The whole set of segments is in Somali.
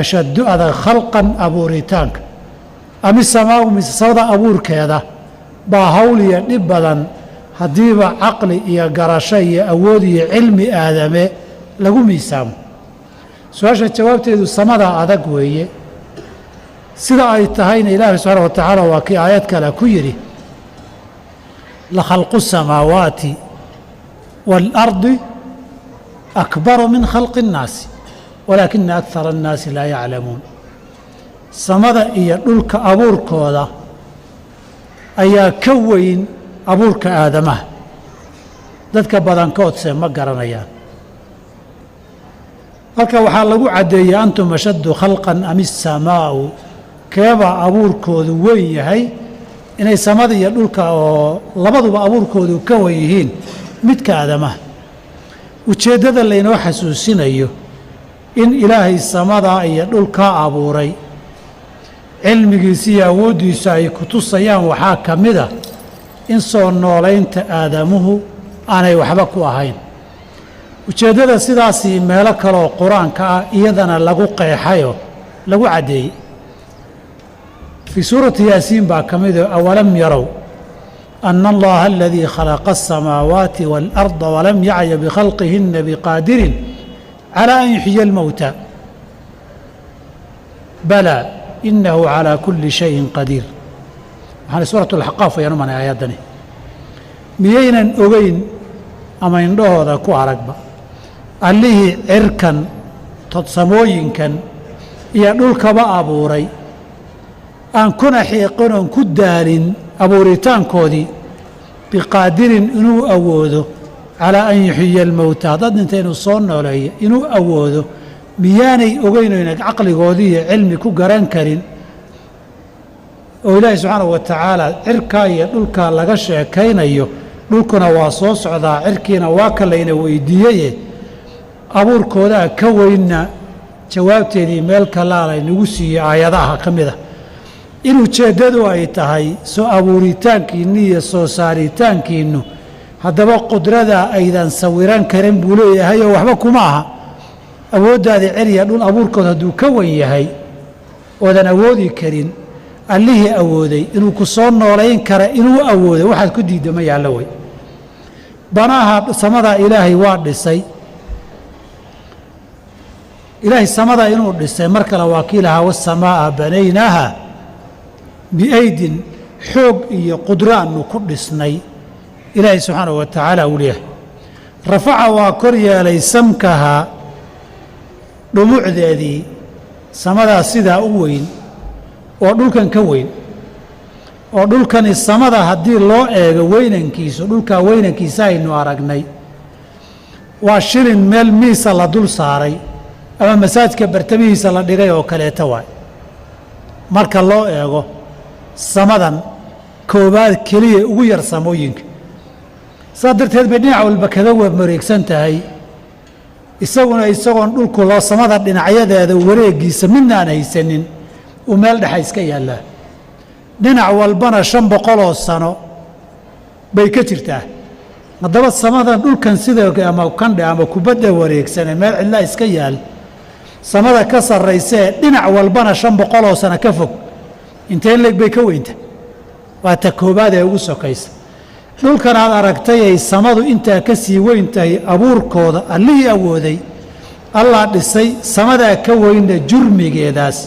ashaddu adag khalqan abuuritaanka ama samaau mise samada abuurkeeda baa hawl iyo dhib badan haddiiba caqli iyo garasho iyo awood iyo cilmi aadame lagu miisaamo su-aasha jawaabteedu samada adag weeye sida ay tahayna ilaahay subxaana wa tacaala waa kii aayad kale ku yidhi lakhalqu الsamaawaati wاlأrdi akbaru min khalqi الnaasi walaakina akara الnaasi laa yaclamuun samada iyo dhulka abuurkooda ayaa ka weyn abuurka aadamaha dadka badankoodse ma garanayaan halka waxaa lagu caddeeyey antum ashaddu khalqan am isamaa'u keebaa abuurkoodu weyn yahay inay samada iyo dhulka oo labaduba abuurkoodu ka wen yihiin midka aadamaha ujeeddada laynoo xasuusinayo in ilaahay samadaa iyo dhulkaa abuuray cilmigiisa iyo awooddiisa ay ku tusayaan waxaa ka mid a in soo noolaynta aadamuhu aanay waxba ku ahayn ujeeddada sidaasii meelo kaleoo qur-aanka ah iyadana lagu qeexayoo lagu caddeeyey fii suurati yaasiin baa ka midoo awalam yarow ana allaha aladii khalaqa aلsamaawaati wاlأrda walam yacya bikhalqihinna biqaadirin calىa an yuxyiya اlmowta balaa inahu calىa kuli shayin qadiir waxaana suuratu اlaxqaaf ayaan u manay aayaddani miyaynan ogeyn ama indhahooda ku aragba allihii cirkan todsamooyinkan iyo dhulkaba abuuray aan kuna xiiqin oon ku daalin abuuritaankoodii biqaadirin inuu awoodo calaa an yuxyiya almowtaa dad inta inuu soo nooleeyo inuu awoodo miyaanay ogeyn oyna caqligoodii iyo cilmi ku garan karin oo ilaahi subxaanahu wa tacaala cirkaa iyo dhulkaa laga sheekaynayo dhulkuna waa soo socdaa cirkiina waa ka layna weydiiyeye abuurkoodaa ka weynna jawaabteedii meel kalaa laynagu siiyey aayadaha ka mid a in ujeeddadu ay tahay soo abuuritaankiinnu iyo soo saaritaankiinnu haddaba qudradaa aydan sawiran karin buu leeyahay oo waxba kuma aha awooddaadii celiya dhul abuurkood hadduu ka wen yahay oodan awoodi karin allihii awooday inuu ku soo noolayn kara inuu awooday waxaad ku diidda ma yaallo wey banaha samadaa ilaahay waa dhisay ilaahay samadaa inuu dhisay mar kale waa kii lahaa wasamaa'a banaynaaha biaydin xoog iyo qudraannu ku dhisnay ilaahay subxaanahu wa tacaala uu leeyahay rafaca waa kor yeelay samkahaa dhumucdeedii samadaa sidaa u weyn oo dhulkan ka weyn oo dhulkani samada haddii loo eego weynankiisu dhulkaa weynankiisa aynu aragnay waa shilin meel miisa la dul saaray ama masaajidka bartamihiisa la dhigay oo kaleeta waay marka loo eego samadan koowaad keliya ugu yar samooyinka saas darteed bay dhinac walba kaga wareegsan tahay isaguna isagoon dhulku loo samada dhinacyadeeda wareegiisa midnaan haysanin uu meel dhexa iska yaallaa dhinac walbana 500 sano bay ka jirtaa haddaba samadan dhulkan sida ama kandhe ama kubadda wareegsane meel cidlaa iska yaal samada ka sarraysee dhinac walbana 500 sano ka fog inteen leeg bay ka weynta waa ta koobaad ee ugu sokaysa dhulkan aad aragtay ay samadu intaa ka sii weyn tahay abuurkooda allihii awooday allah dhisay samadaa ka weynna jurmigeedaas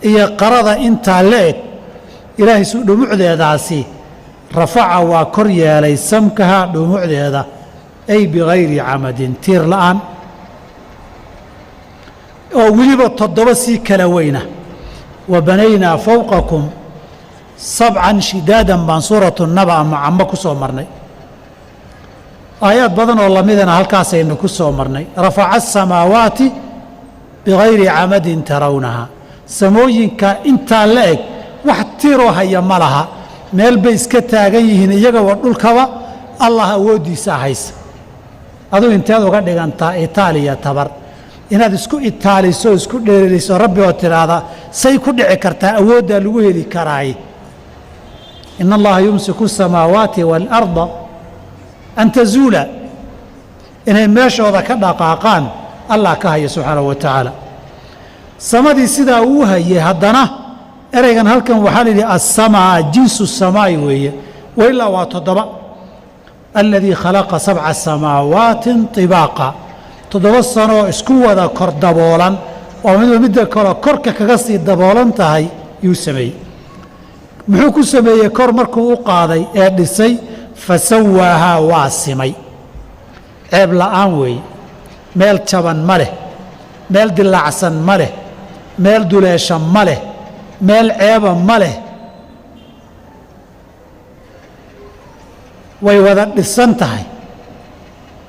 iyo qarada intaa la eg ilaahay su dhumucdeedaasi rafaca waa kor yeelay samkaha dhumucdeeda ay bikayri camadin tiir la'aan oo weliba 7 sii kala weyna wa banaynaa fawqakum sabcan shidaadan baan suuratu naba ama cambo ku soo marnay aayaad badan oo lamidana halkaasaynu ku soo marnay rafaca asamaawaati bikayri camadin tarawnaha samooyinka intaa la eg wax tiroo haya ma laha meel bay iska taagan yihiin iyagoo dhulkaba allah awooddiisa haysa aduu inteed uga dhigantaa itaaliya tabar inaad isku itaaliso isku dheereliso rabbi oo tidhaahda say ku dhici kartaa awooddaa lagu heli karaay in allaha yumsiku asamaawaati waalarda an tazuula inay meeshooda ka dhaqaaqaan allah ka haya subxaanahu wa tacaala samadii sidaa uu hayay haddana ereygan halkan waxaa la yidhi assamaa jinsu samaa'i weeye wailaa waa 7 aladii khalaqa 7 samaawaatin طibaaqa 7 sanoo isku wada kor daboolan oo midda kale korka kaga sii daboolan tahay yuu sameeyey muxuu ku sameeyey kor markuu u qaaday ee dhisay fasawaahaa waa simay ceeb la'aan weeye meel jaban ma leh meel dilaacsan ma leh meel duleesha ma leh meel ceeba ma leh way wada dhisan tahay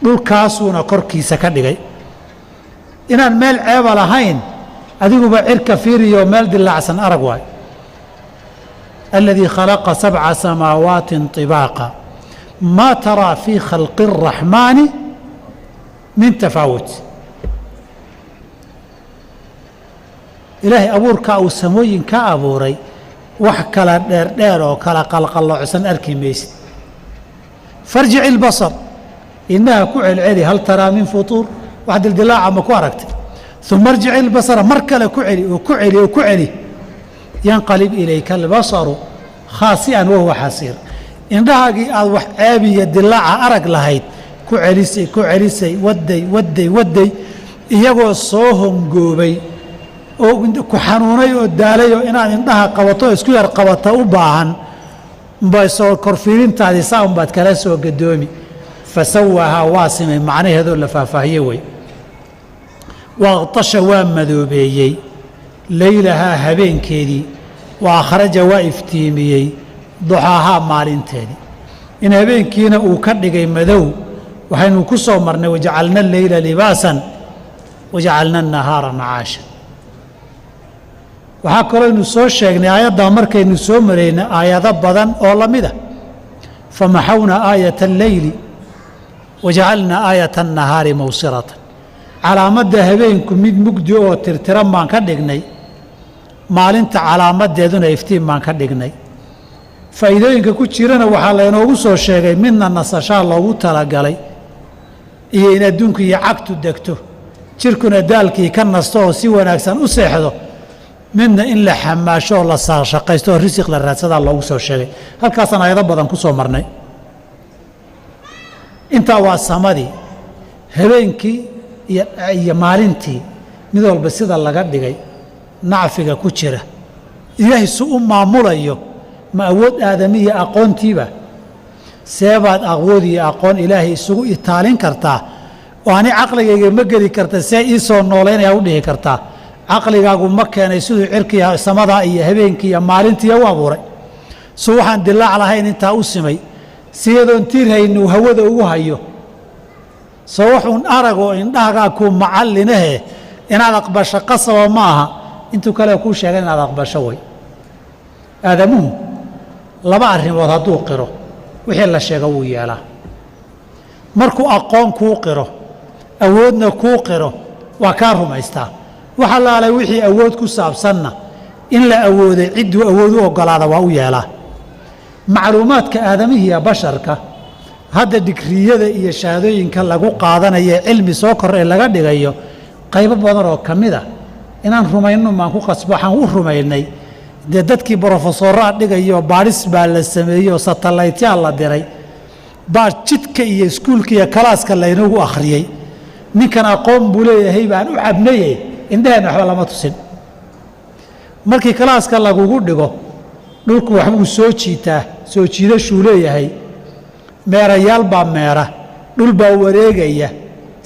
dhulkaasuuna korkiisa ka dhigay inaan meel ceeba lahayn adiguba cirka fiiriyo meel dilaacsan arag waayo aladii khalaqa 7 samaawaatin طibaaqa maa taraa fii khalqi الraxmaani min tafaawut ilaahay abuurkaa uu samooyin ka abuuray wax kala dheerdheer oo kala qalqalloocsan arki maysid farjic ilbasar indhaha ku celceli hal taraa min futuur wax dildilaaca ma ku aragtay uma arjic ilbasara mar kale ku celi oo ku celi oo ku celi yanqalib ilayka albasaru khaasi'an wahuwa xasiir indhahaagii aad wax ceebiya dilaaca arag lahayd ku celisay waday iyagoo soo hongoobay oo ku xanuunay oo daalay oo inaad indhaha qabato oo isku yar qabata u baahan bay soo korfiirintaadii saa unbaad kala soo gadoomi fasawaahaa waa simay macnaheedoo la faahfaahiye wey waaqtasha waa madoobeeyey laylahaa habeenkeedii wa akhraja waa iftiimiyey duxaahaa maalinteedii in habeenkiina uu ka dhigay madow waxaynu ku soo marnay wajacalna alleyla libaasan wajacalna annahaara macaasha waxaa kalooynu soo sheegnay aayaddaa markaynu soo maraynay aayado badan oo la mid a famaxawna aayata alleyli wajacalnaa aayata annahaari mawsiratan calaamadda habeenku mid mugdi oo tirtiran baan ka dhignay maalinta calaamadeeduna iftiin baan ka dhignay faa'iidooyinka ku jirana waxaa laynoogu soo sheegay midna nasashaa loogu talagalay iyo in adduunku iyo cagtu degto jirkuna daalkii ka nasto oo si wanaagsan u seexdo midna in la xamaasho oo la shaqaysto oo risiq la raadsadaa loogu soo sheegay halkaasaan aayado badan ku soo marnay intaa waa samadii habeenkii iyo maalintii mid walba sida laga dhigay nacfiga ku jira ilaahay si u maamulayo ma awood aadamiya aqoontiiba seebaad awood iyo aqoon ilaahay isugu itaalin kartaa oo ani caqligayga ma geli karta see ii soo noolaynaya u dhihi kartaa caqligaagu ma keenay siduu cirkiya samadaa iyo habeenkii iyo maalintiiya u abuuray so waxaan dilaac lahayn intaa u simay siyadoon tiirhaynuu hawada ugu hayo soo waxuun arag oo indhahagaa kuu macallinahe inaad aqbasho qasaba ma aha intuu kale kuu sheegay inaad aqbasho way aadamuhu 2 arrimood hadduu qiro wixii la sheego wuu yeelaa markuu aqoon kuu qiro awoodna kuu qiro waa kaa rumaystaa waxa laalay wixii awood ku saabsanna in la awooday cidduu awood u oggolaada waa u yeelaa macluumaadka aadamihiiya basharka hadda digriyada iyo shahaadooyinka lagu qaadanayo cilmi soo kor ee laga dhigayo qaybo badan oo ka mid a inaan rumayno maan ku qasbo waxaan u rumaynay dee dadkii brofesoraa dhigayo baadhis baa la sameeyey oo satalaytyaa la diray baa jidka iyo iskuulka iyo kalaaska laynagu akhriyey ninkan aqoon buu leeyahay baan u cabnaye indhaheenna waxba lama tusin markii kalaaska lagugu dhigo dhulku waxbuu soo jiitaa soo jiidashuu leeyahay meerayaal baa meera dhul baa wareegaya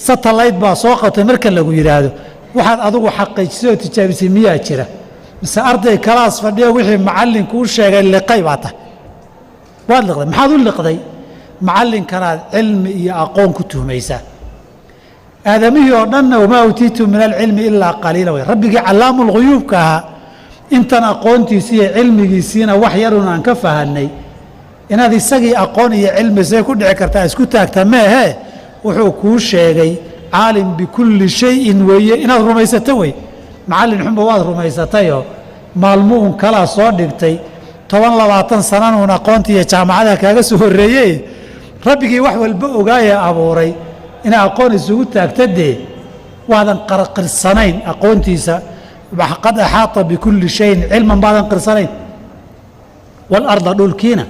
satalayt baa soo qabtay marka lagu yidhaahdo waxaad adigu xaqiijisay oo tijaabisay miyaa jira mise arday kalaas fadhiyo wixii macallinku u sheegay liqay baa tahay waad liqday maxaad u liqday macallinkanaad cilmi iyo aqoon ku tuhmaysaa aadamihii oo dhanna wamaa utiitu min alcilmi ilaa qaliila way rabbigii callaamulghuyuubka ahaa intan aqoontiisii iyo cilmigiisiina wax yarun aan ka fahanay inaad isagii aqoon iyo cilmi say ku dhici kartaa isku taagta meehe wuxuu kuu sheegay caalim bikulli shayin weeye inaad rumaysato wey macallin xunba waad rumaysatayoo maalmuun kalaa soo dhigtay 10-20 sananuun aqoonta iyo jaamacada kaaga soo horreeyey rabbigii wax walba ogaayee abuuray inaa aqoon isugu taagta dee waadan qarqirsanayn aqoontiisa qad axaata bikulli shayin cilman baadan qirsanayn waalarda dhulkiina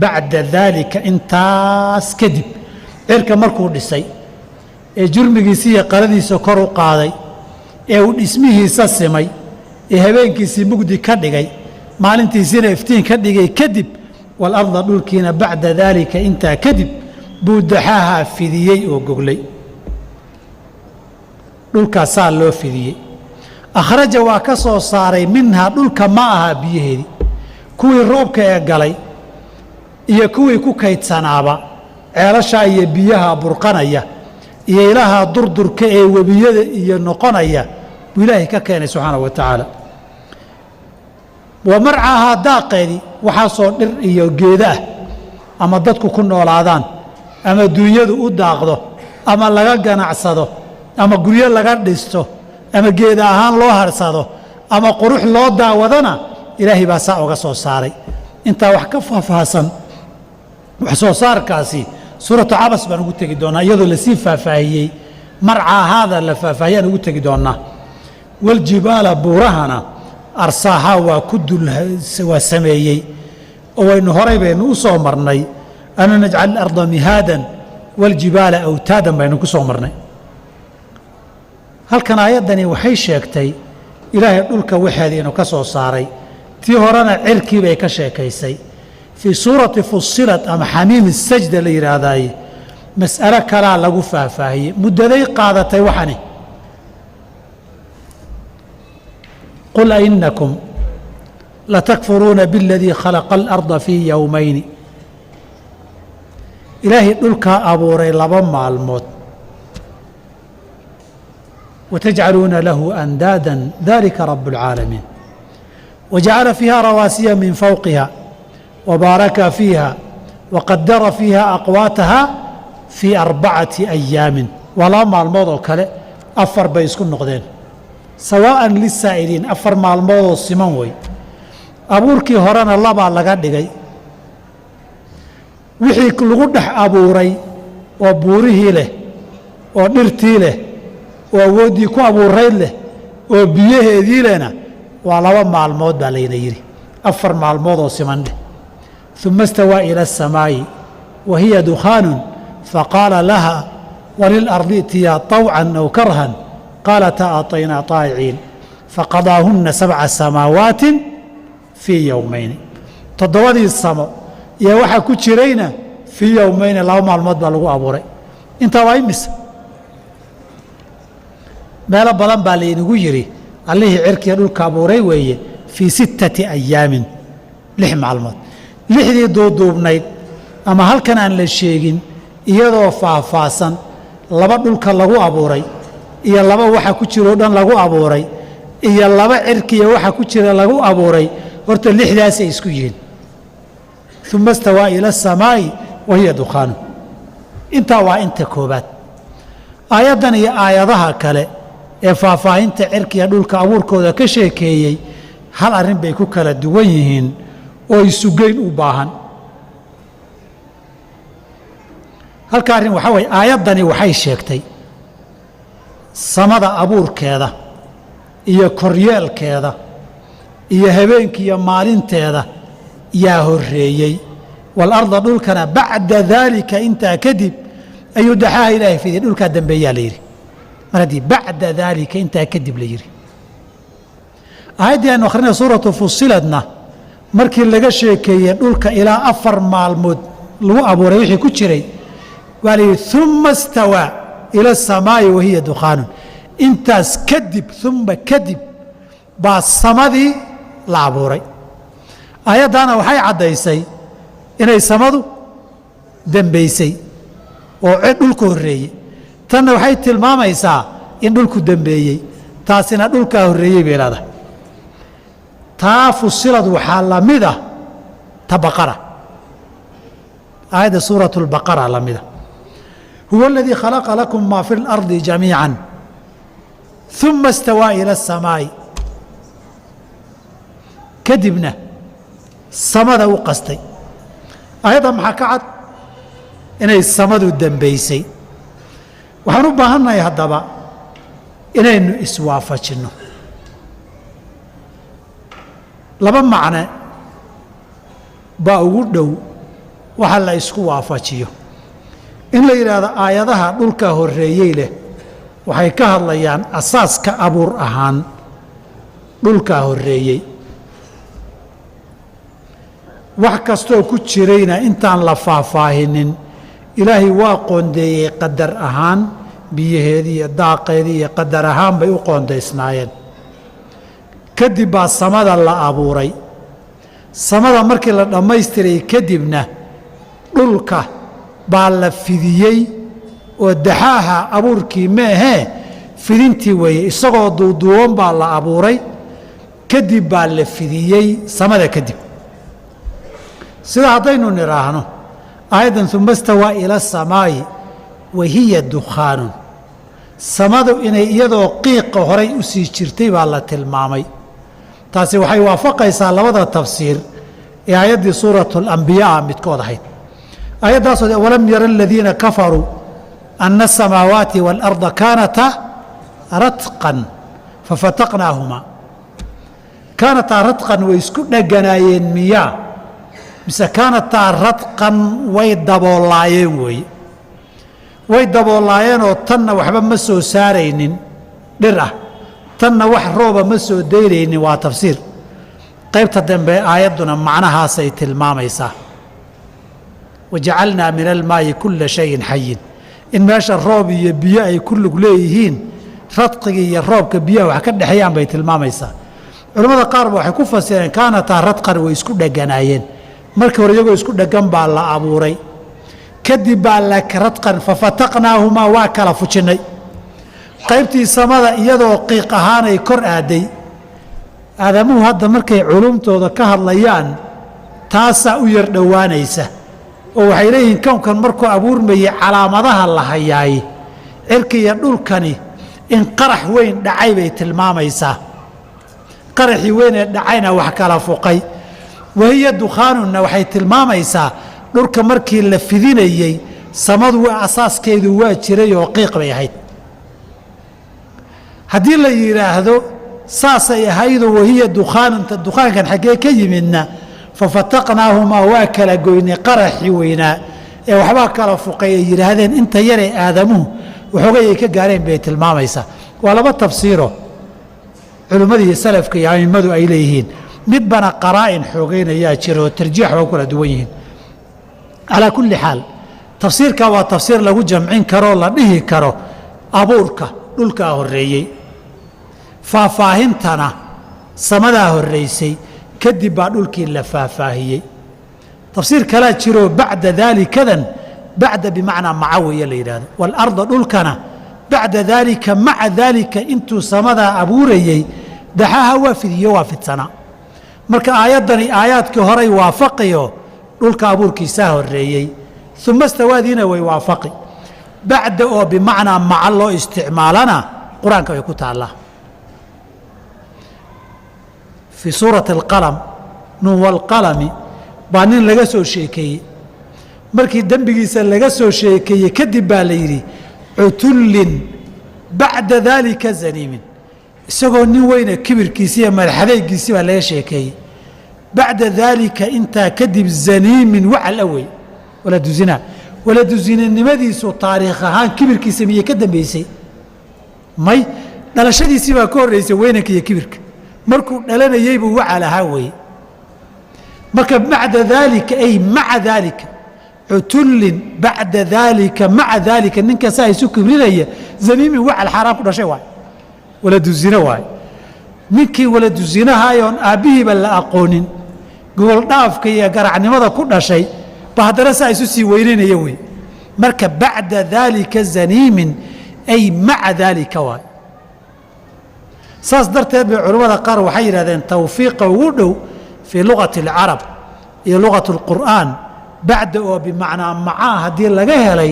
bacda daalika intaas kadib cirka markuu dhisay ee jurmigiisa iyo qaladiisa kor u qaaday ee uu dhismihiisa simay ee habeenkiisii mugdi ka dhigay maalintiisiina iftiin ka dhigay kadib waalarda dhulkiina bacda daalika intaa kadib buu daxaahaa fidiyey oo goglay dhulkaasaa loo fidiyey akhraja waa ka soo saaray minhaa dhulka ma aha biyaheedii kuwii roobka ee galay iyo kuwii ku kaydsanaaba ceelashaa iyo biyaha burqanaya iyo ilaaha durdurka ee webiyada iyo noqonaya buu ilaahay ka keenay subxaanahu wa tacaala wa marcaahaa daaqeedii waxaasoo dhir iyo geeda ah ama dadku ku noolaadaan ama duunyadu u daaqdo ama laga ganacsado ama guryo laga dhisto ama geeda ahaan loo harsado ama qurux loo daawadana ilaahay baa saa oga soo saaray intaa wax ka faahfaahsan wax soo saarkaasi suuratu cabas baan ugu tegi doonnaa iyadoo lasii faahfaahiyey marcaahaada la faahfaahiyaan ugu tegi doonnaa waljibaala buurahana arsaahaa waa sameeyey oo waynu horay baynu u soo marnay anu najcal alarda mihaadan waljibaala awtaadan baynu ku soo marnay halkan aayaddani waxay sheegtay ilaahay dhulka waxeeda inuu ka soo saaray tii horena cirkii bay ka sheekaysay fii suurati fusilat ama xamiimi sajda la yidhaahdaaye mas'alo kalaa lagu faahfaahiyey muddaday qaadatay waxani qul ainakum latakfuruuna biاladii khalaqa alarda fii yowmayni ilaahay dhulkaa abuuray 2 maalmood وتجعلون له أندادا ذلك رب العالمين وجعل فيها رواسي من فوقها وبارك فيها وقدر فيها أقواتها في 4 أيام ولا مع الموضوع كله أفر بيسكن نقدين سواء للسائلين أفر مع الموضوع السماوي أبوركي هران الله بعلقات دقي وحي كل قدح أبوري وبوره له ونرتي له oo awoodii ku abuurayd leh oo biyaheedii lehna waa 2 maalmood baa layna yidhi 4 maalmood oo siman dheh uma istawaa ila aلsamaa'i wa hiya dukhaanun faqaala laha walilardi itiyaa طawcan aw karhan qaalataa aطaynaa طaa'iciin faqadaahunna 7 samaawaati fii yowmayni 7 samo iyo waxaa ku jirayna fii yowmayni 2 maalmood baa lagu abuuray intaa waa imisa meelo badan baa laynagu yidhi allihii cirkiya dhulka abuuray weeye fii 6 ayaamin 6 maalmood 6dii duuduubnayd ama halkan aan la sheegin iyadoo faahfaahsan 2 dhulka lagu abuuray iyo 2 waxa ku jiroo dhan lagu abuuray iyo 2 cirkiya waxa ku jira lagu abuuray horta 6daasay isku yihiin uma istawaa ila aلsamaa'i wa hiya dukhaanu intaa waa inta koobaad aayaddan iyo aayadaha kale ee faahfaahinta cirkiya dhulka abuurkooda ka sheekeeyey hal arrin bay ku kala duwan yihiin oo isugeyn u baahan halka arrin waxaa waye aayaddani waxay sheegtay samada abuurkeeda iyo koryeelkeeda iyo habeenkiiyo maalinteeda yaa horreeyey waalarda dhulkana bacda daalika intaa kadib ayuu daxaaha ilaahay fidiyey dhulkaa dambeeyaa la yidhi mar haddii bacda daalika intaa kadib la yidhi aayaddii aynu akrinay suuratu fusiladna markii laga sheekeeyey dhulka ilaa 4 maalmood lagu abuuray wixii ku jiray waa la yidhi uma istawaa ila asamaa'i wa hiya dukhaanun intaas kadib uma kadib baa samadii la abuuray aayaddaana waxay caddaysay inay samadu dembaysay oo dhulka horreeyey tanna waxay tilmaamaysaa in dhulku dembeeyey taasina dhulkaa horreeyey bay leedahay taa fusilad waxaa la mid ah ta baqara aayadda suuratu اlbaqara la mida huwa aladii khalaqa lakum maa fi اlardi jamiica uma istawaa ila aلsamaa'i kadibna samada u qastay aayadda maxaa ka cad inay samadu dembaysay waxaan u baahannahay haddaba inaynu iswaafajinno laba macne baa ugu dhow waxa la isku waafajiyo in la yidhaahdo aayadaha dhulka horreeyey leh waxay ka hadlayaan asaaska abuur ahaan dhulkaa horreeyey wax kastoo ku jirayna intaan la faahfaahinin ilaahay waa qoondeeyey qadar ahaan biyaheedii iyo daaqeedii iyo qadar ahaan bay u qoondaysnaayeen kadib baa samada la abuuray samada markii la dhammaystiray kadibna dhulka baa la fidiyey oo daxaaha abuurkii maahee fidintii weeye isagoo duuduuban baa la abuuray kadib baa la fidiyey samada kadib sida haddaynu nidhaahno aayaddan uma stawaa ila asamaa'i wa hiya dukhaanun samadu inay iyadoo qiiqa horay u sii jirtay baa la tilmaamay taasi waxay waafaqaysaa labada tafsiir ee aayaddii suuratu alambiyaa midkood ahayd aayaddaasoo walam yara aladiina kafaruu ana asamaawaati waalarda kaanataa ratqan fafataqnaahumaa kaanataa ratqan way isku dheganaayeen miyaa mise kaanataa radqan way daboolaayeen weeye way daboolaayeenoo tanna waxba ma soo saaraynin dhir ah tanna wax rooba ma soo daynaynin waa tafsiir qaybta dambe aayadduna macnahaasay tilmaamaysaa wajacalnaa min almaayi kulla shayin xayin in meesha roob iyo biyo ay ku lug leeyihiin radqigii iyo roobka biyaha wax ka dhexeeyaan bay tilmaamaysaa culimmada qaarba waxay ku fasireen kaanataa radqan way isku dheganaayeen markii hore iyagoo isku dheggan baa la abuuray kadib baa radqan fafataqnaahumaa waa kala fujinnay qaybtii samada iyadoo qiiq ahaanay kor aaday aadamuhu hadda markay culumtooda ka hadlayaan taasaa u yar dhowaanaysa oo waxay leeyihiin kownkan markuu abuurmayey calaamadaha la hayaay cirka iyo dhulkani in qarax weyn dhacay bay tilmaamaysaa qaraxii weyn ee dhacayna wax kala fuqay wahiya dukhaanunna waxay tilmaamaysaa dhulka markii la fidinayey samadu asaaskeedu waa jiray oo qiiq bay ahayd haddii la yidhaahdo saasay ahaydoo wahiya dukhaanunta dukhaankan xaggee ka yimidna fafataqnaahumaa waa kala goynay qaraxii weynaa ee waxbaa kala fuqay ay yidhaahdeen inta yaree aadamuhu waxoogay ay ka gaareen bay tilmaamaysaa waa laba tafsiiro culimmadii salafka iyo a'immadu ay leeyihiin midbana qaraa'in xoogaynayaa jira oo tarjiix waa kala duwan yihiin calaa kulli xaal tafsiirka waa tafsiir lagu jamcin karoo la dhihi karo abuurka dhulkaa horreeyey faahfaahintana samadaa horraysay kadib baa dhulkii la faahfaahiyey tafsiir kalaa jiroo bacda daalikadan bacda bimacnaa maca weeye la yidhahdo waalarda dhulkana bacda daalika maca daalika intuu samadaa abuurayey daxaaha waa fidiyo waa fidsanaa marka aayaddani aayaadkii horay waafaqiyo dhulka abuurkiisaa horreeyey uma stawaadiina way waafaqi bacda oo bimacnaa maca loo isticmaalana qur-aanka way ku taallaa fii suurati alqalam nuun waalqalami baa nin laga soo sheekeeyey markii dembigiisa laga soo sheekeeyey kadib baa la yidhi cutullin bacda daalika zaniimin isagoo nin weyne kibirkiisi iyo madaxadeygiisii baa laga sheekeeyey bacda daalika intaa kadib zaniimin wacal awey waladuzinaa waladuzinanimadiisu taariikh ahaan kibirkiisa miyay ka dambeysay may dhalashadiisii baa ka horreysay weynanka iyo kibirka markuu dhalanayey buu wacal ahaa weeye marka bacda daalika ay maca daalika cutullin bacda daalika maca daalika ninka saa isu kibrinaya zaniimin wacal xaaraan ku dhashay waay waladuzino waay ninkii waladuzinahayoon aabbihiiba la aqoonin gogoldhaafka iyo garacnimada ku dhashay ba haddana saa isu sii weynaynaya wey marka bacda daalika zaniimin ay maca daalika waay saas darteed bay culimmada qaar waxay yidhahdeen tawfiiqa ugu dhow fii lugati alcarab iyo lugati alqur'aan bacda oo bimacnaa macaa haddii laga helay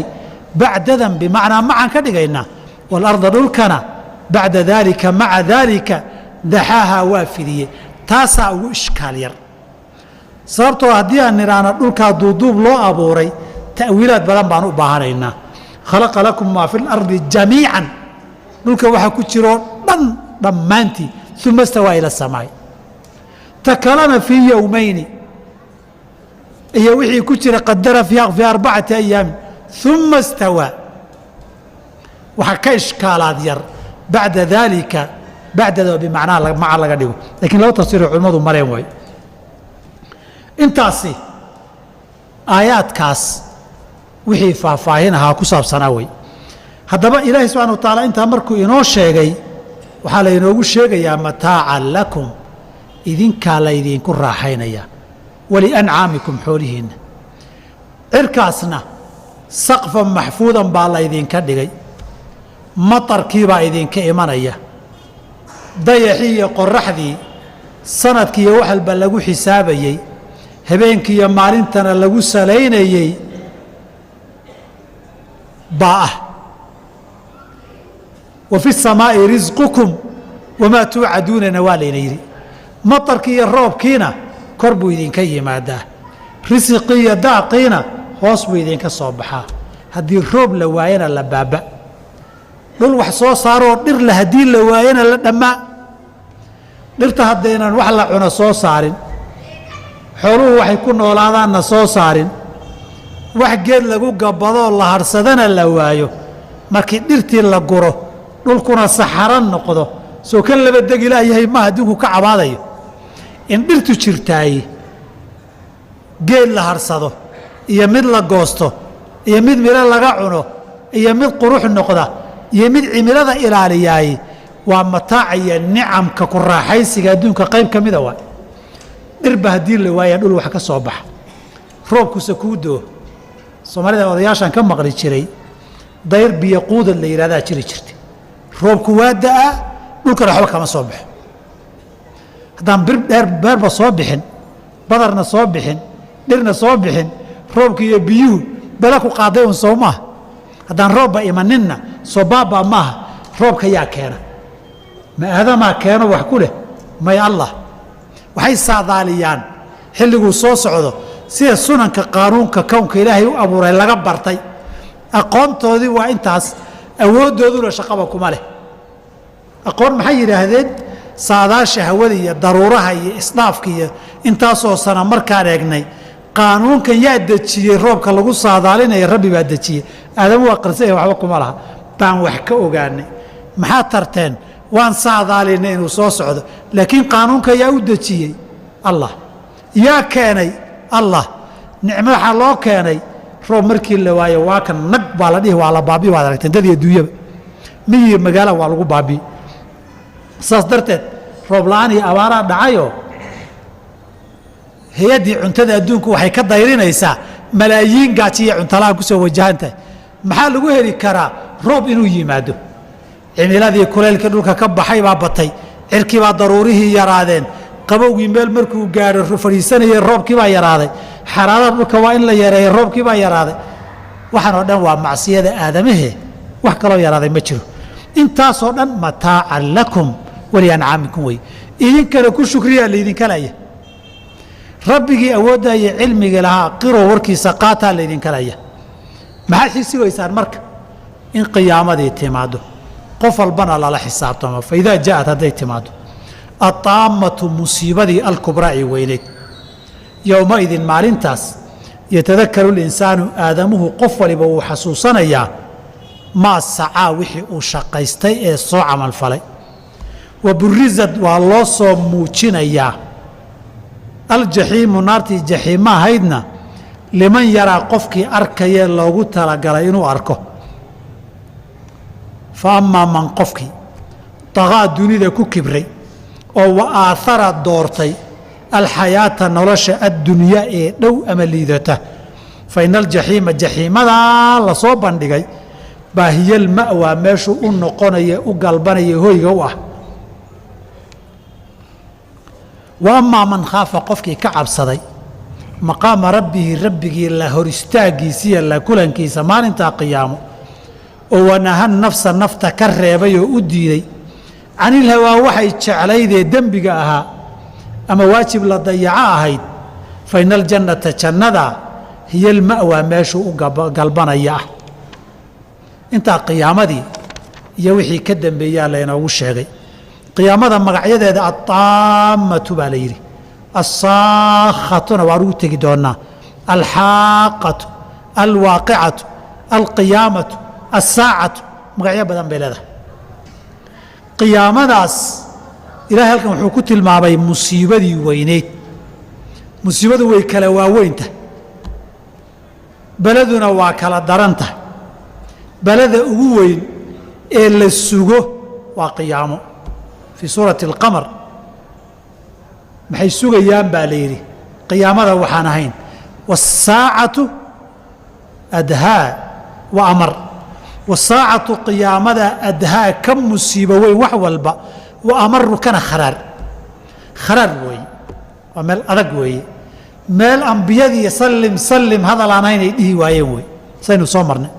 bacdadan bimacnaa macaan ka dhigaynaa waalarda dhulkana bacda daalika maca daalika daxaaha waa fidiyey taasaa ugu ishkaal yar sababtoo haddii aan nidhaahno dhulkaa duuduub loo abuuray ta'wiilaad badan baan u baahanaynaa khalaqa lakum maa fi lardi jamiican dhulka waxa ku jiroo dhan dhammaantii uma stawaa ila samaay takalana fii yowmayni iyo wixii ku jira qadara fii 4 أyaamin uma istawaa waxaa ka ishkaalaad yar bacda daalika bacdada bimacnaa maca laga dhigo lakiin laba tafsiiroo culimmadu mareen waayo intaasi aayaadkaas wixii faahfaahin ahaa ku saabsanaa wey haddaba ilaahay subxana wa tacaala intaa markuu inoo sheegay waxaa laynoogu sheegayaa mataacan lakum idinkaa laydinku raaxaynaya waliancaamikum xoolihiinna cirkaasna saqfan maxfuudan baa laydinka dhigay matarkii baa idinka imanaya dayaxii iyo qoraxdii sanadkii iyo wax walba lagu xisaabayey habeenkii iyo maalintana lagu salaynayey baa ah wa fi الsamaa'i risqukum wamaa tuucaduunana waa layna yidhi matarkii iyo roobkiina kor buu idinka yimaadaa risiqii iyo daaqiina hoos buu idinka soo baxaa haddii roob la waayana la baaba dhul wax soo saaroo dhir la haddii la waayana la dhammaa dhirta haddaynan wax la cuno soo saarin xooluhu waxay ku noolaadaanna soo saarin wax geed lagu gabbadoo la harsadana la waayo markii dhirtii la guro dhulkuna saxaran noqdo soo kan laba deg ilaayahay maaha adduunku ka cabaadayo in dhirtu jirtaaye geed la harsado iyo mid la goosto iyo mid midho laga cuno iyo mid qurux noqda iyo mid cimilada ilaaliyaay waa mataaca iyo nicamka ku raaxaysiga adduunka qayb ka mida waay dhirba haddii la waaya dhul wax ka soo baxa roobkuse kuu doo soomaalida odayaashaan ka maqli jiray dayr biyo quudad la yidhahdaa jiri jirtay roobku waa da'aa dhulkana waxba kama soo baxo haddaan beerba soo bixin badarna soo bixin dhirna soo bixin roobka iyo biyuhu bala ku qaaday un soo maaha haddaan roobba imaninna soo baabaa maaha roobka yaa keena ma aadamaa keeno wax ku leh may allah waxay saadaaliyaan xilliguu soo socdo sida sunanka qaanuunka kownka ilaahay u abuuray laga bartay aqoontoodii waa intaas awooddooduna shaqaba kuma leh aqoon maxay yidhaahdeen saadaasha hawada iyo daruuraha iyo isdhaafka iyo intaasoo sana markaan eegnay qaanuunkan yaa dejiyey roobka lagu saadaalinaya rabbi baa dejiyey aadamu waa qarsanya waxba kuma laha baan wax ka ogaanay maxaa tarteen waan saadaalinay inuu soo socdo laakiin qaanuunka yaa u dejiyey allah yaa keenay allah nicmo waxaa loo keenay roob markii la waayo waa kan nag baa la dhihi waa la baabi'i waad aragteen dad iyo duunyaba miyiga magaala waa lagu baabi'i saas darteed roob la'aan iyo abaaraa dhacayoo hay-addii cuntada adduunku waxay ka dayrinaysaa malaayiin gaaji iyo cuntola-aan ku soo wajahan tahay maxaa lagu heli karaa roob inuu yimaado cimiladii kuleylkii dhulka ka baxay baa batay cirkii baa daruurihii yaraadeen qabowgii meel markuu gaadho fadhiisanayey roobkii baa yaraaday xaraarada dhulka waa in la yareeyo roobkii baa yaraaday waxaan oo dhan waa macsiyada aadamahee wax kaloo yaraaday ma jiro intaasoo dhan mataacan lakum waliancaamikum wey idinkana ku shukriyaa laydinka laya rabbigii awoodda iyo cilmigii lahaa qiroo warkiisa qaataa laydinka laya maxaad xisigaysaan marka in qiyaamadii timaaddo qof walbana lala xisaabtamo faidaa ja'at hadday timaaddo aطaammatu musiibadii alkubraa ee weyneyd yowmaidin maalintaas yatadakaru linsaanu aadamuhu qof waliba wuu xasuusanayaa maa sacaa wixii uu shaqaystay ee soo camalfalay wa burizad waa loo soo muujinayaa aljaxiimu naartii jaxiima ahaydna liman yaraa qofkii arkayee loogu talagalay inuu arko fa amaa man qofkii daqaa dunida ku kibray oo wa aahara doortay alxayaata nolosha addunyaa ee dhow ama liidata fa ina aljaxiima jaxiimadaa la soo bandhigay baa hiya alma'waa meeshuu u noqonaya u galbanaya hoyga u ah wa amaa man khaafa qofkii ka cabsaday maqaama rabbihi rabbigii la hor istaaggiisiiyo la kulankiisa maalintaa qiyaamo oo wanaha nafsa nafta ka reebay oo u diiday canilhawaa waxay jeclaydee dembiga ahaa ama waajib la dayaco ahayd fa ina aljannata jannadaa hiya alma'waa meeshuu u galbanaya ah intaa qiyaamadii iyo wixii ka dambeeyaa laynoogu sheegay qiyaamada magacyadeeda aطaammatu baa la yidhi assaakhatuna waa ugu tegi doonaa alxaaqatu alwaaqicatu alqiyaamatu assaacatu magacyo badan bay leedahay qiyaamadaas ilahay halkan wuxuu ku tilmaamay musiibadii weyneyd musiibadu way kala waaweynta beleduna waa kala daranta beleda ugu weyn ee la sugo waa qiyaamo fii suurati alqamar maxay sugayaan baa la yidhi qiyaamada waxaan ahayn wasaacatu adhaa wa amar wasaacatu qiyaamada adhaa ka musiibo weyn wax walba wa amaru kana kharaar weeye waa meel adag weeye meel ambiyadii sallim hadal aan hayn ay dhihi waayeen wey saynu soo marnay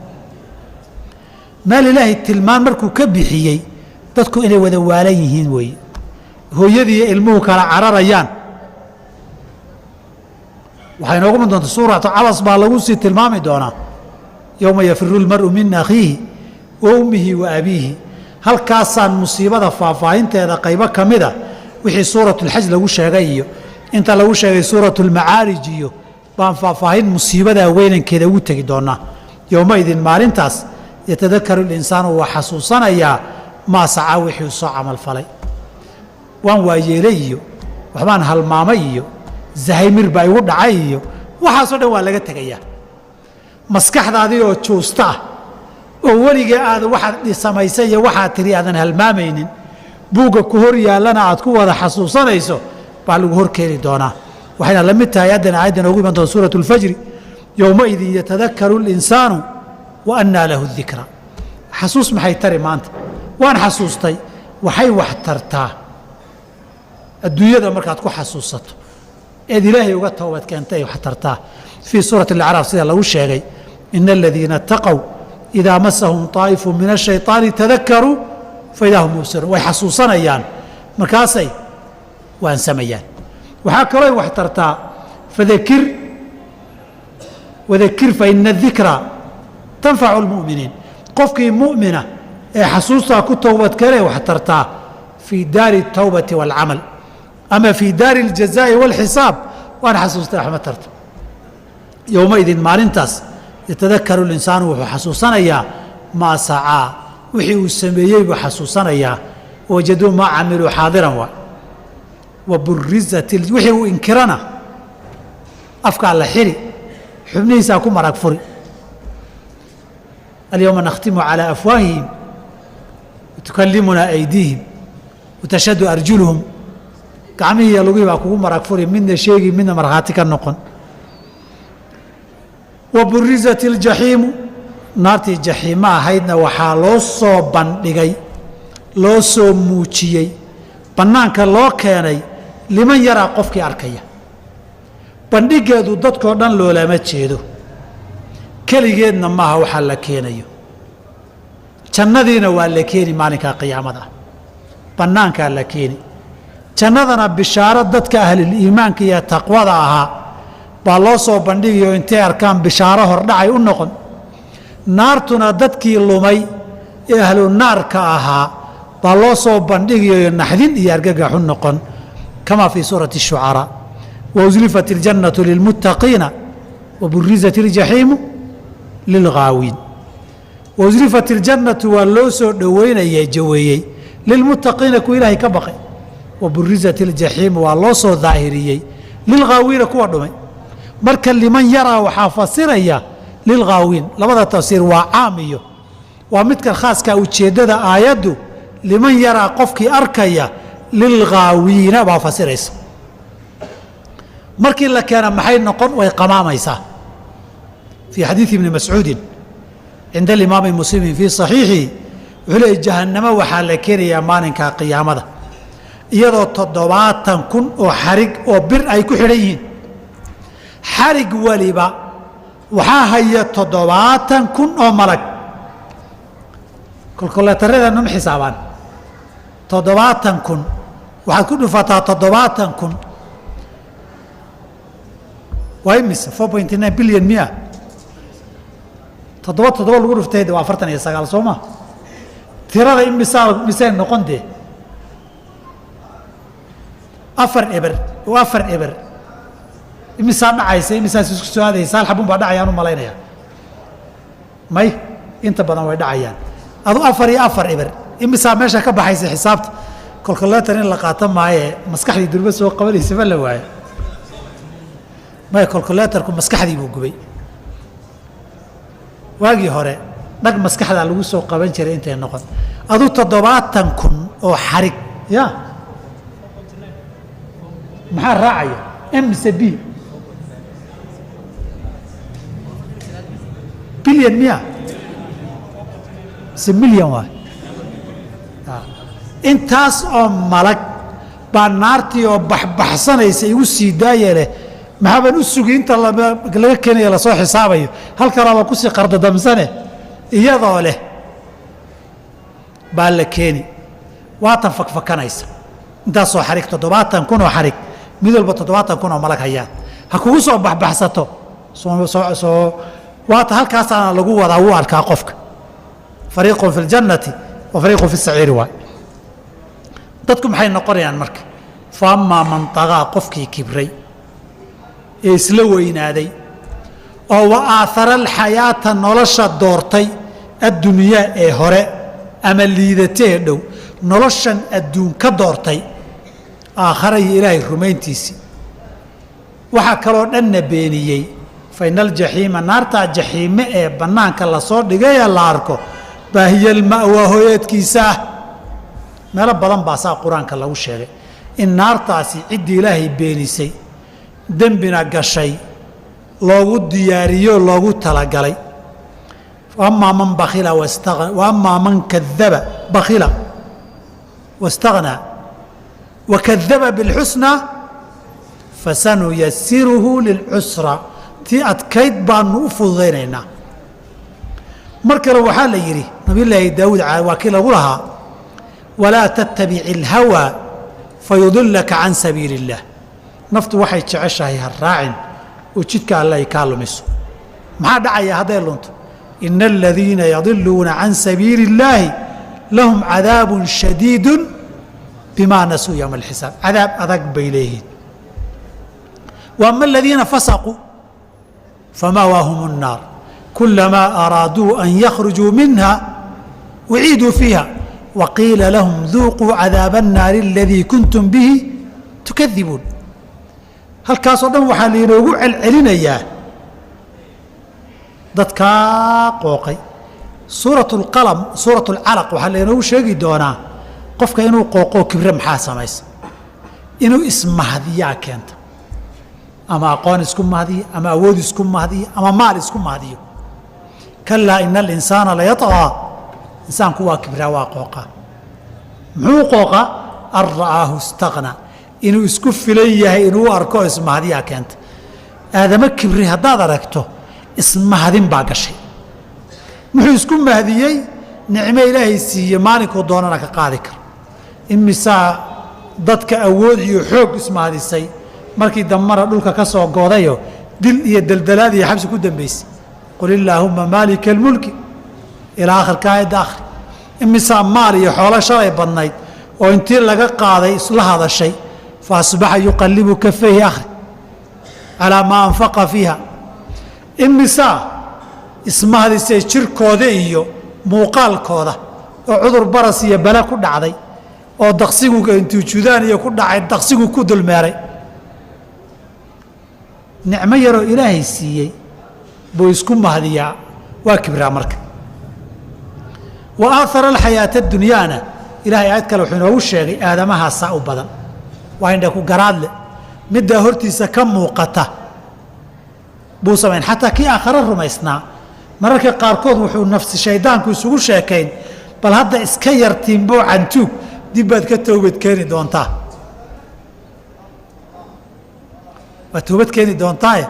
meel ilaahay tilmaan markuu ka bixiyey dadku inay wada waalan yihiin weeye hooyadiiyo ilmuhu kala cararayaan waxay inoogu mid doonta suuratu cabas baa lagu sii tilmaami doonaa yowma yafiru lmar'u min akhiihi wa ummihi wa abiihi halkaasaan musiibada faahfaahinteeda qaybo ka mida wixii suuratulxaj lagu sheegay iyo inta lagu sheegay suuratulmacaarij iyo baan faahfaahin musiibadaa weynankeeda ugu tegi doonaa yowmaidin maalintaas yatadakaru linsaanu waa xasuusanayaa maa sacaa wixii u soo camalfalay waan waayeelay iyo waxbaan halmaamay iyo zahaymir baa igu dhacay iyo waxaasoo dhan waa laga tegayaa maskaxdaadii oo juusta ah oo weligee aad waxaad samaysay iyo waxaad tiri aadan halmaamaynin buugga ku hor yaallana aad ku wada xasuusanayso baa lagu hor keeni doonaa waxayna la mid tahay aayaddan ugu iman doonta suuratu اlfajri yowmaidin yatadakaru اlinsaanu wa annaa lahu dikra xasuus maxay tari maanta waan xasuustay waxay wax tartaa adduunyada markaad ku xasuusato eed ilaahay uga toobad keentay wax tartaa fii suurati alacraaf sida lagu sheegay ina aladiina ataqow idaa masahum طaa'ifu min ashayطaani tadakaruu faidaa hum mubsiruun way xasuusanayaan markaasay waansamayaan waxaa kaloo wax tartaa wadakir faina adikraa tanfacu اlmu'miniin qofkii mu'mina ee xasuustaa ku towbadkale wax tartaa fii daari الtawbati wاlcamal ama fii daari اljazaa'i wاlxisaab waan xasuustay waxma tarto yowmaidin maalintaas yatadakaru linsaanu wuxuu xasuusanayaa maa sacaa wixii uu sameeyey buu xasuusanayaa wajaduu maa camiluu xaadiran waa waburizat wixii uu inkirana afkaa la xiri xubnihiisaa ku marag furi alyowma nakhtimu calaa afwaahihim watukallimunaa aydiihim watashhadu arjuluhum gacmihii iyo lugihii baa kugu marag furi midna sheegi midna markhaati ka noqon waburizat iljaxiimu naartii jaxiimo ahaydna waxaa loo soo bandhigay loo soo muujiyey bannaanka loo keenay liman yaraa qofkii arkaya bandhiggeedu dadkoo dhan loolama jeedo keligeedna maaha waxaa la keenayo jannadiina waa la keeni maalinkaa qiyaamada ah bannaankaa la keeni jannadana bishaaro dadka ahliliimaanka iyo taqwada ahaa baa loo soo bandhigayo intay arkaan bishaaro hordhacay u noqon naartuna dadkii lumay ee ahlu naarka ahaa baa loo soo bandhigayo naxdin iyo argagax u noqon kamaa fii suurati الshucaraa wauzlifat اljannatu lilmuttaqiina waburizat iljaxiimu lilghaawiin wauzlifat iljannatu waa loo soo dhoweynaya jaweeyey lilmuttaqiina kuwa ilaahay ka baqay waburizat iljaxiimu waa loo soo daahiriyey lilghaawiina kuwa dhumay marka liman yaraa waxaa fasiraya lilghaawiin labada tafsiir waa caam iyo waa midkan khaaskaa ujeeddada aayaddu liman yaraa qofkii arkaya lilghaawiina baa fasiraysa markii la keena maxay noqon way qamaamaysaa fii xadiidi ibni mascuudin cinda alimaami muslimin fii صaxiixihi wuxuu leeyay jahannamo waxaa la keenayaa maalinka qiyaamada iyadoo 70,000 oo xarig oo bir ay ku xidhan yihiin xarig waliba waxaa haya 70,000 oo malag kolkoleetarada num xisaabaan 70,000 waxaad ku dhufataa 70,000 waa imise 4.9 bilyan miya 7 lagu dhuftayda waa 49 soo ma tirada misay noqon dee afar eber waa afar eber imisaa dhacaysa imisaas isku soo aadaysa hal xabun baa dhacayaan u malaynaya may inta badan way dhacayaan adu afar iyo afar eber imisaa meesha ka baxaysa xisaabta calculator in la qaato maaye maskaxdii durba soo qabanaysa ma la waayo may calculatorku maskaxdii buu gubay waagii hore dhag maskaxda lagu soo qaban jiray intay noqon adu 70,000 oo xarig ya maxaa raacaya MCB billion miya si milyan waay intaas oo malag baa naartii oo baxsanaysa igu sii daaya leh maxaaban u sugi inta laga keenayo lasoo xisaabayo halkanaaba kusii qardadamsane iyadoo leh baa la keeni waatan fakfakanaysa intaasoo xarig 70,000 oo xarig mid walba 70,000 oo malag hayaan ha kugu soo baxsato waata halkaasaana lagu wadaa wuu arkaa qofka fariiqun fi ljannati wa fariiqun fi saciiri waay dadku maxay noqonayaan marka fa amaa man tagaa qofkii kibray ee isla weynaaday oo wa aathara alxayaata nolosha doortay addunyaa ee hore ama liidatee dhow noloshan adduun ka doortay aakhara iyo ilaahay rumayntiisii waxaa kaloo dhanna beeniyey fa ina aljaxiima naartaa jaxiime ee bannaanka lasoo dhigay ee la arko baa hiya alma'waa hooyeedkiisa ah meelo badan baa saa qur-aanka lagu sheegay in naartaasi ciddii ilaahay beenisay dembina gashay loogu diyaariyo loogu talagalay amaa man bakhila wa amaa man kadaba bakhila waاstaghnaa wakadaba biاlxusnaa fasanuyasiruhu lilcusra tii adkayd baanu u fududaynaynaa mar kale waxaa la yidhi nabiyulaahi daawuud waa kii lagu lahaa walaa tattabic اlhawaa fayudilaka can sabiili اllah naftu waxay jeceshahay ha raacin oo jidka alle ay kaa lumiso maxaa dhacaya hadday lunto ina aladiina yadiluuna can sabiili اllaahi lahum cadaab shadiidu bimaa nasuu yowma alxisaab cadaab adag bay leeyihiin wa ama aladiina fasaquu fama'waahum الnaar kulamaa araaduu an yakhrujuu minha uciiduu fiiha waqiila lahum duuquu cadaaba الnaari aladii kuntum bihi tukadibuun halkaasoo dhan waxaa lainoogu celcelinayaa dadkaa qooqay suurat اlqalam suurat اlcalaq waxaa lainoogu sheegi doonaa qofka inuu qooqoo kibre maxaa samaysa inuu ismahdiyaa keenta ama aqoon isku mahdiyo ama awood isku mahdiyo ama maal isku mahdiyo kalaa ina alinsaana layaطغىa insaanku waa kibraa waa qooqa muxuu qooqa an ra'aahu اstaghnaa inuu isku filan yahay inuu arko ismahdiyaa keenta aadamo kibri haddaad aragto ismahdin baa gashay muxuu isku mahdiyey nicmo ilaahay siiye maalinkuu doonana ka qaadi karo imisaa dadka awood iyo xoog ismahdisay markii dambana dhulka ka soo goodayo dil iyo deldelaad iyo xabsi ku dambaysay qul illaahumma maalika almulki ilaa akhirka aayadda akhri imisaa maal iyo xoolo shalay badnayd oo intii laga qaaday isla hadashay fa asbaxa yuqallibu kafayhi akhri calaa maa anfaqa fiiha imisaa ismahdisay jirkooda iyo muuqaalkooda oo cudur baras iyo bale ku dhacday oo daqsigu intuu judaan iyo ku dhacay daqsigu ku dulmeeray nicmo yaroo ilaahay siiyey buu isku mahdiyaa waa kibraa marka wa aathara alxayaata adunyaana ilahay aayad kale wuxuu inoogu sheegay aadamahaasaa u badan waa indha ku garaadle middaa hortiisa ka muuqata buu samayn xataa kii aakhare rumaysnaa mararka qaarkood wuxuu nafsi shaydaanku isugu sheekayn bal hadda iska yartiinboo cantuug dib baad ka toobad keeni doontaa waad toobad keeni doontaaye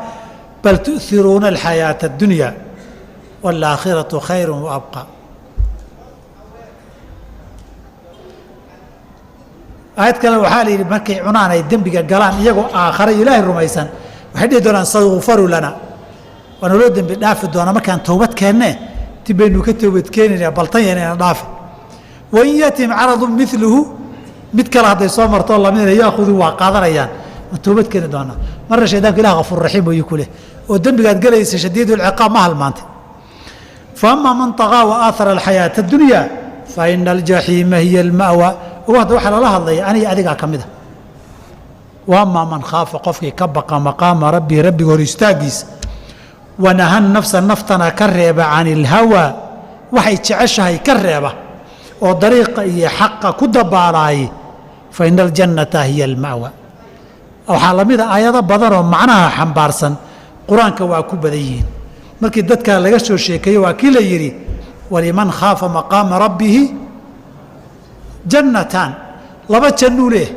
bal tu'hiruuna alxayaaةa اddunya wاlaakhiraةu khayru waabqى aayad kale waxaa la yidhi markay cunaan ay dembiga galaan iyagoo aakhare ilaahay rumaysan waxay dhihi doonaan sayufaru lana waa naloo dembi dhaafi doonaa markaan toobad keenne dib baynu ka toobad keenaynaa baltan yanayna dhaafi wain yatim caradu miluhu mid kale hadday soo martoo lamidna yaakhuduu waa qaadanayaan ma toobad keeni doonaa marna shaydaanku ilah ghafuur raxiim ayuu ku leh oo dembigaad gelaysa shadiidulciqaab ma halmaantay fa amaa man tagaa wa aahara alxayaata addunya fa ina aljaxiima hiya alma'wa ogo hadda waxaa lala hadlaya aniga adigaa ka mid a wa amaa man khaafa qofkii ka baqa maqaama rabbii rabbiga hor istaagiisa wanahan nafsa naftana ka reeba can ilhawaa waxay jeceshahay ka reeba oo dariiqa iyo xaqa ku dabaalaayay fa ina aljannata hiya alma'wa waxaa la mid a aayado badan oo macnaha xambaarsan qur-aanka waa ku badan yihiin markii dadkaa laga soo sheekeeyey waa kii la yidhi waliman khaafa maqaama rabbihi jannataan laba jannuu leh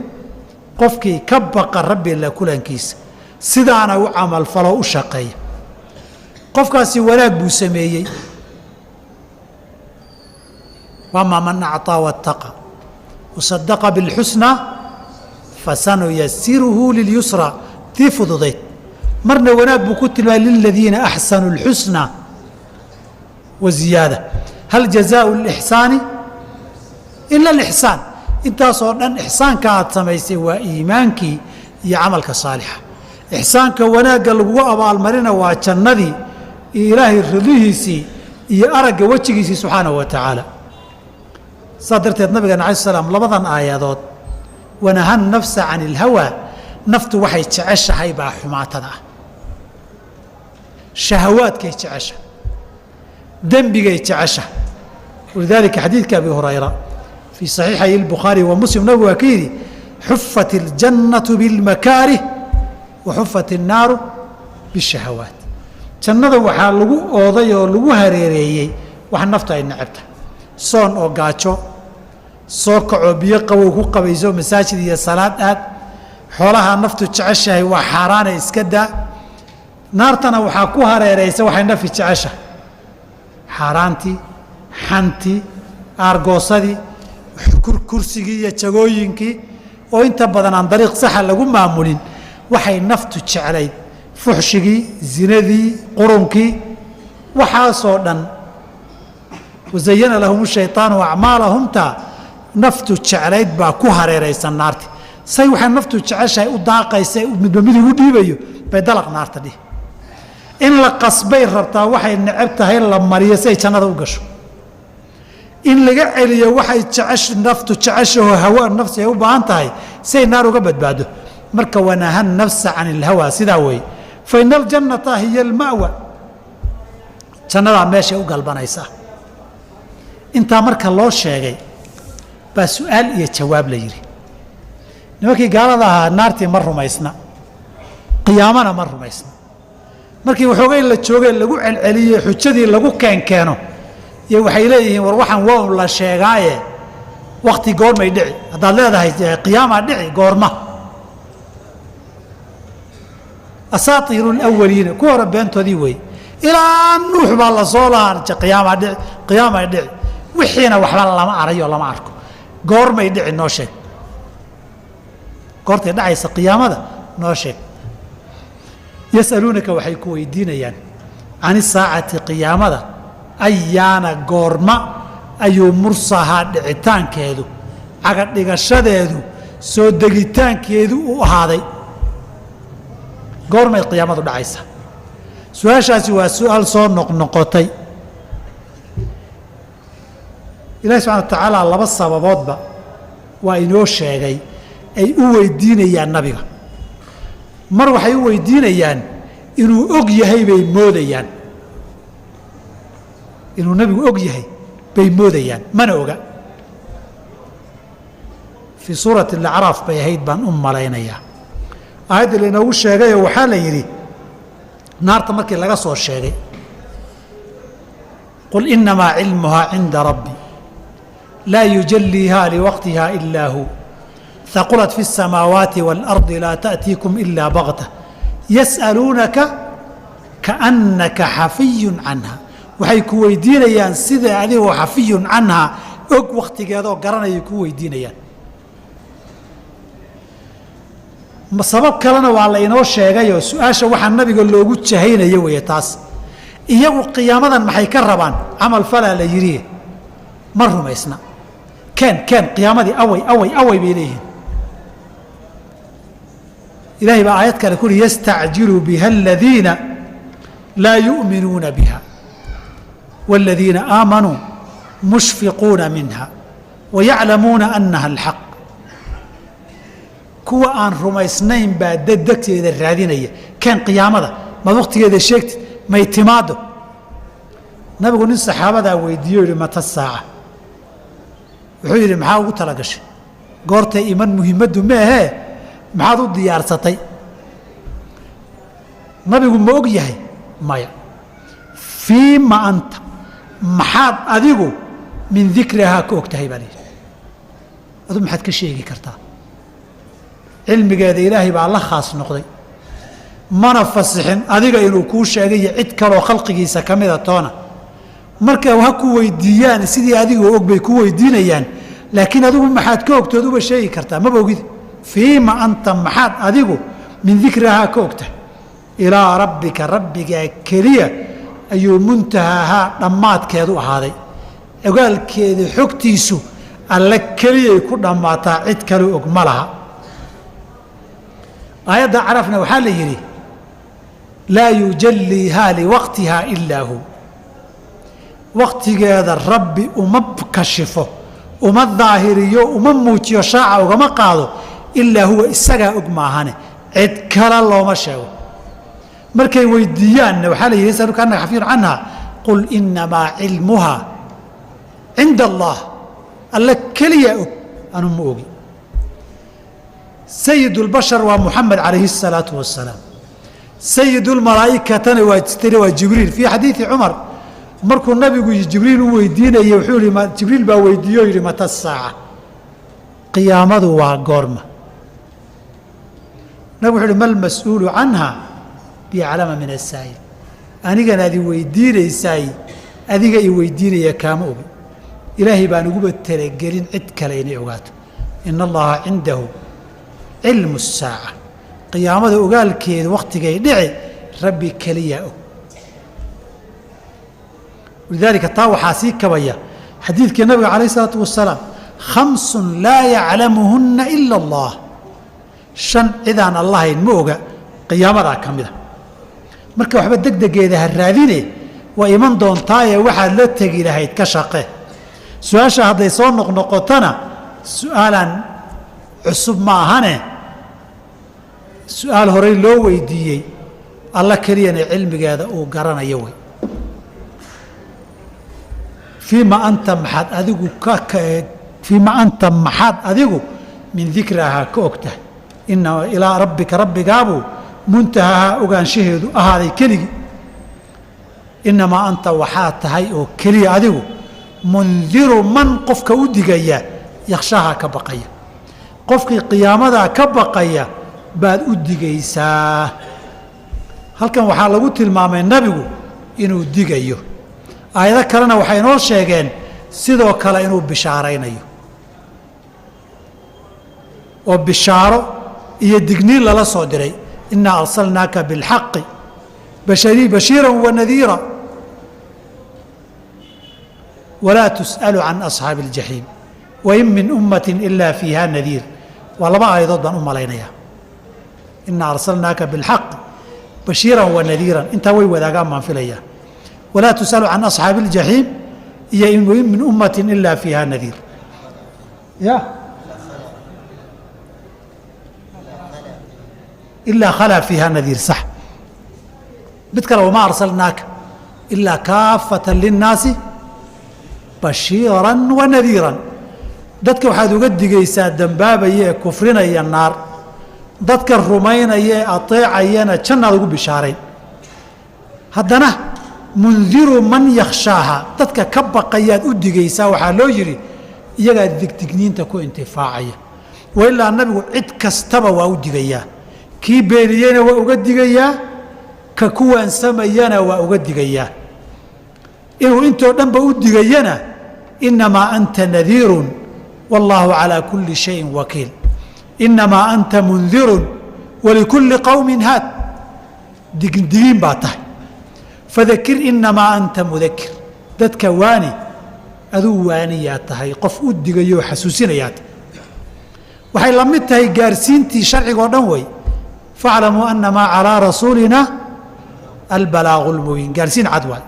qofkii ka baqa rabbi la kulankiisa sidaana u camalfalo u shaqeeya qofkaasi wanaag buu sameeyey wamaa man acطaa waاtaqa wasadaqa biاlxusnaa fasanuyasiruhu lilyusra tii fududayd marna wanaag buu ku tilmaamay liladiina axsanuu اlxusnaa wa ziyaada hal jazaau اlixsaani ila alixsaan intaasoo dhan ixsaanka aad samaysay waa iimaankii iyo camalka saalixa ixsaanka wanaagga lagugu abaalmarina waa jannadii iyo ilaahay ridihiisii iyo aragga wejigiisii subxaanahu wa tacaala saas darteed nabigeena alai slam labadan aayadood wanahan nafsa can ilhawaa naftu waxay jeceshahay baa xumaatada ah shahawaadkay jecesha dembigay jecesha walidaalika xadiidka abi hurayra fii saxiixay albukhaari wa muslim nabigu waa ka yidhi xufat iljannatu bilmakaarih wa xufat innaaru bishahawaat jannada waxaa lagu ooday oo lagu hareereeyey wax naftu ay necabta soon oo gaajo soo kacoo biyo qabow ku qabayso masaajid iyo salaad aad xoolaha naftu jeceshahay waa xaaraana iska daa naartana waxaa ku hareeraysa waxay nafi jeceshahay xaaraantii xantii aargoosadii kursigii iyo jagooyinkii oo inta badan aan dariiq saxa lagu maamulin waxay naftu jeclayd fuxshigii zinadii qurunkii waxaasoo dhan wazayana lahum shayطaanu acmaalahumta naftu jeclayd baa ku hareeraysan naarti say waxay naftu jeceshahay u daaqaysa midba mid ugu dhiibayo bay dalaq naarta dhihi in la qasbay rabtaa waxay necab tahay la mariyo si ay jannada u gasho in laga celiyo waxay naftu jeceshaho hawa nafsi ay u baahan tahay si ay naar uga badbaado marka wanahan nafsa can ilhawaa sidaa weeye fa ina aljannata hiya alma'wa jannadaa meeshay u galbanaysaa intaa marka loo sheegay baa su-aal iyo jawaab la yidhi nimankii gaalada ahaa naartii ma rumaysna qiyaamana ma rumaysna markii waxoogay la joogay lagu celceliyey xujadii lagu keenkeeno iyo waxay leeyihiin war waxaan waa la sheegaaye wakti goormay dhici haddaad leedahay qiyaamaa dhici goorma asaatiiru lawaliina ku hore beentoodii wey ilaa nuux baa la soo lahaa qiyaamaa dhici qiyaamay dhici wixiina waxba lama arayo lama arko goormay dhici noo sheeg goortay dhacaysa qiyaamada noo sheeg yasaluunaka waxay ku weydiinayaan can isaacati qiyaamada ayaana goorma ayuu mursahaa dhicitaankeedu cagadhigashadeedu soo degitaankeedu u ahaaday goormay qiyaamadu dhacaysa su-aashaasi waa su-aal soo noqnoqotay ilahi subxana wa tacaala laba sababoodba waa inoo sheegay ay u weydiinayaan nabiga mar waxay u weydiinayaan inuu og yahay bay moodayaan inuu nabigu og yahay bay moodayaan mana oga fii suurati alacraaf bay ahayd baan u malaynayaa aayaddii lainoogu sheegayoo waxaa la yidhi naarta markii laga soo sheegay qul inamaa cilmuhaa cinda rabbi laa yujaliiha liwaqtiha ilaa hu haqulat fi الsamaawaati wاlardi laa taأtiikum ilaa bagta yas'aluunaka kaأnaka xafiyun canha waxay ku weydiinayaan sida adigoo xafiyun canhaa og wakhtigeedoo garanayay ku weydiinayaan sabab kalena waa la inoo sheegayoo su-aasha waxaa nabiga loogu jahaynaya weeye taas iyagu qiyaamadan maxay ka rabaan camal falaa la yidhi ma rumaysna كان قيامتي أوي بإليه إلهي بآيات كان يقول يستعجل بها الذين لا يؤمنون بها والذين آمنوا مشفقون منها ويعلمون أنها الحق كوا أن رميسنين بعد دكت إذا الرادينية كان قيامته ما وقت إذا شكت ما يتماده نبغى الصحابة ذا ويديو متى الساعة وحير معاه وتلاقش قرت إيمان مهمة ما هي معاه الديار سطي نبغى ما أجيه مايا فيما أنت محاد أديكو من ذكرها كوكتهي بالي أدوم حد كشيء كرتا علمي قاد إلهي بقى الله خاص نقضي ما نفسحن أديك إنه كوش أجي عد كلو خلقي سكمل تونا مركا وهكو ويديان سيدي أديك وأقبل كو ويدينيان لكن أدوم محاد كوكت أدوم شيء كرتا ما بوجد فيما أنت محاد أديكو من ذكرها كوكته إلى ربك كريه أيو منتهاها ضمات كيدو هذا وقال كيدو حكتيسو alla keliya ku dhamaataa cid kale og ma laha aayadda carafna waxaa la yidhi laa yujalliihaa liwaqtihaa ilaa hu waqtigeeda rabbi uma kashifo uma daahiriyo uma muujiyo shaaca ugama qaado ilaa huwa isagaa og maahane cid kale looma sheego markay weydiiyaanna waxaa la yidhi yasaluka annaka xafiidun canha qul inamaa cilmuhaa cinda allah alla keliya og anu ma ogi sayid اlbashar waa muxamed calayhi الsalaatu wasalaam sayid اlmalaa'ikatana waa jibriil fii xadiidi cumar markuu nabigu jibriil u weydiinayey wuxuu yihi jibriil baa weydiiye o yidhi mata saaca qiyaamadu waa goorma nabig wuxu uhi ma lmas-uulu canha biaclama min asaa'il anigana ad i weydiinaysaay adiga i weydiinaya kaama ogi ilaahay baan uguba talagelin cid kale inay ogaato ina allaha cindahu cilmu الsaaca qiyaamada ogaalkeeda wakhtigay dhici rabbi keliyaa og lidaalika taa waxaa sii kabaya xadiidkii nabiga calayh isalaatu wasalaam khamsun laa yaclamuhunna ila allah shan cidaan allahayn ma oga qiyaamadaa ka mida marka waxba degdegeeda ha raadine waa iman doontaaye waxaad la tegi lahayd ka shaqe su-aasha hadday soo noqnoqotona su-aalaan cusub ma ahane su-aal horey loo weydiiyey alla keliyana cilmigeeda uu garanayo wey fiima anta maxaad adigu fiima anta maxaad adigu min dikrahaa ka og tahay ina ilaa rabbika rabbigaabuu muntahahaa ogaanshaheedu ahaaday keligii inamaa anta waxaa tahay oo keliya adigu mundiru man qofka u digaya yakhshahaa ka baqaya qofkii qiyaamadaa ka baqaya baad u digaysaa halkan waxaa lagu tilmaamay nabigu inuu digayo aayado kalena waxay inoo sheegeen sidoo kale inuu bishaaraynayo oo bishaaro iyo digniin lala soo diray inaa arsalnaaka biاlxaqi bashiira wanadiira walaa tus'alu can asxaabi اljaxiim wain min ummati ilaa fiiha nadiir waa laba aayadood baan u malaynayaa inaa arsalnaaka biاlxaqi bashiira wanadiiran intaa way wadaagaan baan filayaa walaa tus'alu can asxaabi اljaxiim iyo wain min ummati ilaa fiiha nadiir ya ilaa khalaa fiiha nadiir sax mid kale wamaa arsalnaaka ilaa kaafatan linnaasi bashiiran wanadiiran dadka waxaad uga digaysaa dambaabaya ee kufrinaya naar dadka rumaynaya ee ateecayana jannaad ugu bishaarayn haddana mundiru man yakhshaaha dadka ka baqayaad u digaysaa waxaa loo yidhi iyagaa digdigniinta ku intifaacaya wa ilaa nabigu cid kastaba waa u digayaa kii beeniyeyna waa uga digayaa ka kuwaansamayana waa uga digayaa inuu intoo dhanba u digayana inamaa anta nadiirun wallaahu calaa kulli shayin wakiil inamaa anta mundirun walikulli qowmin haad digdigiin baa tahay fadakir inamaa anta mudakir dadka waani aduu waaniyaa tahay qof u digayoo xasuusinayaa tahay waxay la mid tahay gaarsiintii sharciga oo dhan wey faaclamuu annamaa calaa rasuulina albalaagu lmubiin gaarsiin cad waay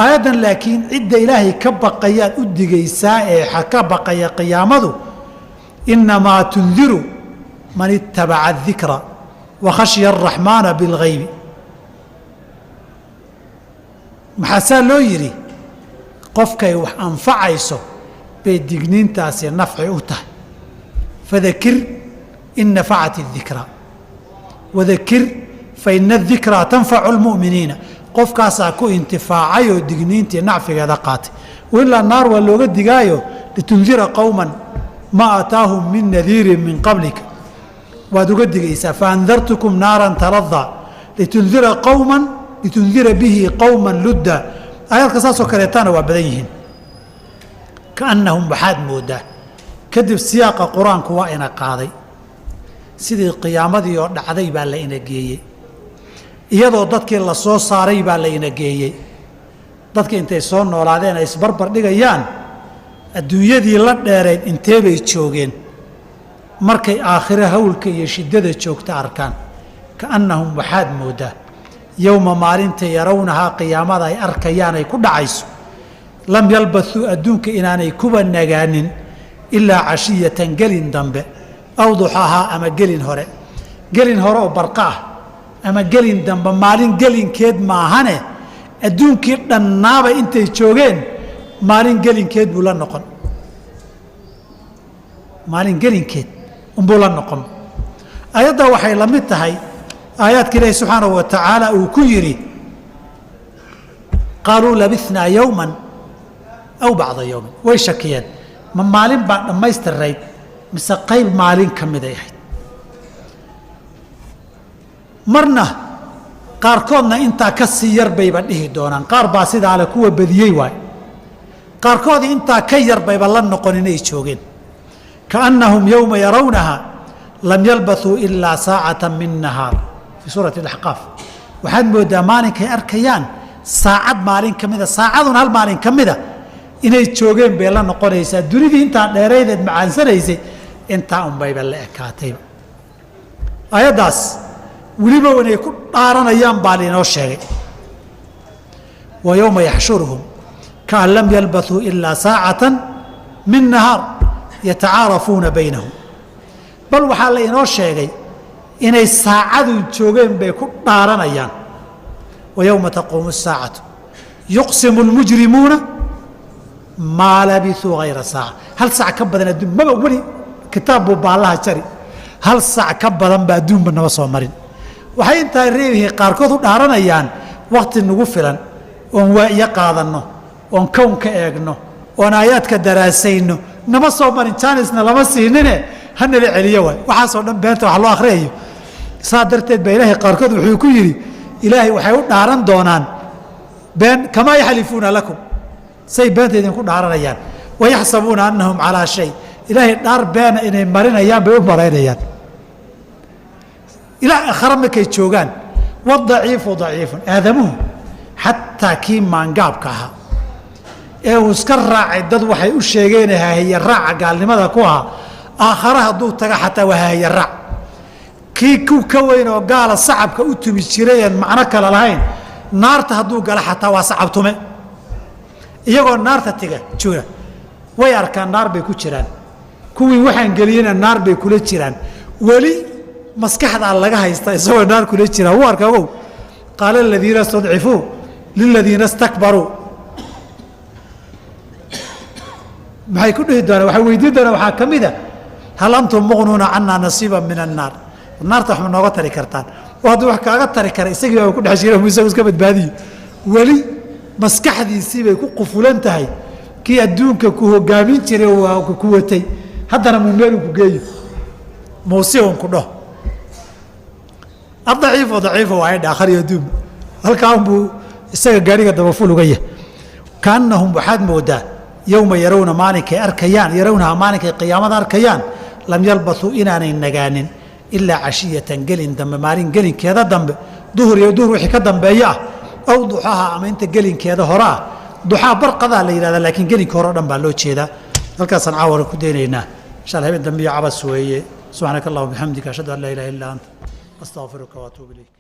aayaddan laakiin cidda ilaahay ka baqayaad u digaysaa ee ka baqaya qiyaamadu innamaa tundiru man ittabaca adikra wa khashya araxmaana bilgaybi maxaasaa loo yidhi qofkay wax anfacayso bay digniintaasi nafci u tahay fadakir in nafacat اdikraa wadakir faina adikraa tanfacu lmu'miniina qofkaasaa ku intifaacay oo digniintii nacfigeeda qaatay wailaa naar waa looga digaayo litundira qowma ma ataahum min nadiirin min qablika waad uga digaysaa faandartukum naaran taladaa litundira bihi qowma ludda aayadka saasoo kaleetana waa badan yihiin kaannahum waxaad moodaa kadib siyaaqa qur-aanku waa ina qaaday sidii qiyaamadii oo dhacday baa la ina geeyey iyadoo dadkii la soo saaray baa la ina geeyey dadkii intay soo noolaadeen ay isbarbar dhigayaan adduunyadii la dheerayd intee bay joogeen markay aakhire hawlka iyo shiddada joogta arkaan kaannahum waxaad moodaa yowma maalinta yarawnahaa qiyaamada ay arkayaan ay ku dhacayso lam yalbathuu adduunka inaanay kuba nagaanin ilaa cashiyatan gelin dambe aw duxahaa ama gelin hore oo barqa ah ama gelin dambe maalin gelinkeed maahane adduunkii dhannaaba intay joogeen maalin gelinkeed buu la noqon maalin gelinkeed unbuu la noqon ayadda waxay la mid tahay aayaadka ilaahi subxaanahu wa tacaala uu ku yidhi qaaluu labithnaa yowman aw bacda yowmin way shakiyeen ma maalin baa dhammaystirayd mise qayb maalin ka miday ahayd marna qaarkoodna intaa ka sii yar bayba dhihi doonaan qaar baa sidaa le kuwa badiyey waay qaarkoodii intaa ka yar bayba la noqon inay joogeen kaannahum yowma yarawnaha lam yalbathuu ilaa saacata min nahaar fii suurati alaxqaaf waxaad moodaa maalinkay arkayaan saacad maalin ka mida saacadun hal maalin ka mida inay joogeen bay la noqonaysaa dunidii intaa dheeraydeed macaansanaysay intaa unbayba la ekaatayba aayaddaas weliba inay ku dhaaranayaan baa lainoo sheegay wa yowma yaxshuruhum kaan lam yalbathuu ilaa saacatan min nahaar yatacaarafuuna baynahum bal waxaa la inoo sheegay inay saacadun joogeen bay ku dhaaranayaan wa yowma taquumu asaacatu yuqsimu lmujrimuuna maa labisuu hayra saaca hal sac ka badan adduun maba weli kitaab buu baallaha jari hal sac ka badan ba adduunba naba soo marin waxay intaa reebihii qaarkood u dhaaranayaan wakhti nagu filan oon waa'iyo qaadanno oon kown ka eegno oon aayaadka daraasayno nama soo marin jaanisna lama siinine hanala celiyo waay waxaasoo dhan beenta wax loo akhriyayo saa darteed baa ilaahay qaarkood wuxuu ku yidhi ilaahay waxay u dhaaran doonaan been kamaa yaxlifuuna lakum say beenta idinku dhaaranayaan wayaxsabuuna annahum calaa shay ilaahay dhaar beena inay marinayaan bay u malaynayaan ilaa akhare markay joogaan wadaciifu daciifun aadamuhu xataa kii maangaabka ahaa ee uu iska raacay dad waxay u sheegeen haahaya raaca gaalnimada ku ahaa aakhare hadduu taga xataa waa haahaya raac kii ku ka weyn oo gaala sacabka u tumi jirayeen macno kale lahayn naarta hadduu gala xataa waa sacabtume iyagoo naarta tiga jooga way arkaan naar bay ku jiraan kuwii waxaan geliyena naar bay kula jiraan weli maskaxdaa laga haysta isagoo naar kula jiraan wuu arkaa ogow qaala aladiina istadcifuu liladiina istakbaruu maxay ku dhihi doonaan waxay weydiin doonaan waxaa ka mid a hal antum muqnuuna cannaa nasiiba min annaar naarta wax ma nooga tari kartaan oo hadduu wax kaaga tari kara isagii baa ku dhex jira mu isagu iska badbaadiyo weli maskaxdiisii bay ku qufulan tahay kii adduunka ku hogaamin jiray waa ku watay haddana muu meeluu ku geeyo muuse un ku dhaho adaciifo daciifo waa idha akhriyo adduunba halkaa unbuu isaga gaariga dabaful uga yahay kaannahum waxaad moodaa yowma yarawna maalinkay arkayaan yarawnaha maalinkay qiyaamada arkayaan lam yalbathuu inaanay nagaanin ilaa cashiyatan gelin dambe maalin gelinkeeda dambe duhur iyo duhur wixii ka dambeeya ah aw duxaha ama inta gelinkeeda hore ah duxaa barqadaa la yidhahdaa laakiin gelinka hore o dhan baa loo jeedaa halkaasaan caawara ku daynaynaa insha allah habeen dambiyo cabas weeye subxaanaka allahuma bixamdika ashhadu an laa ilaha illa anta astaqfiruka waatuubu ilayk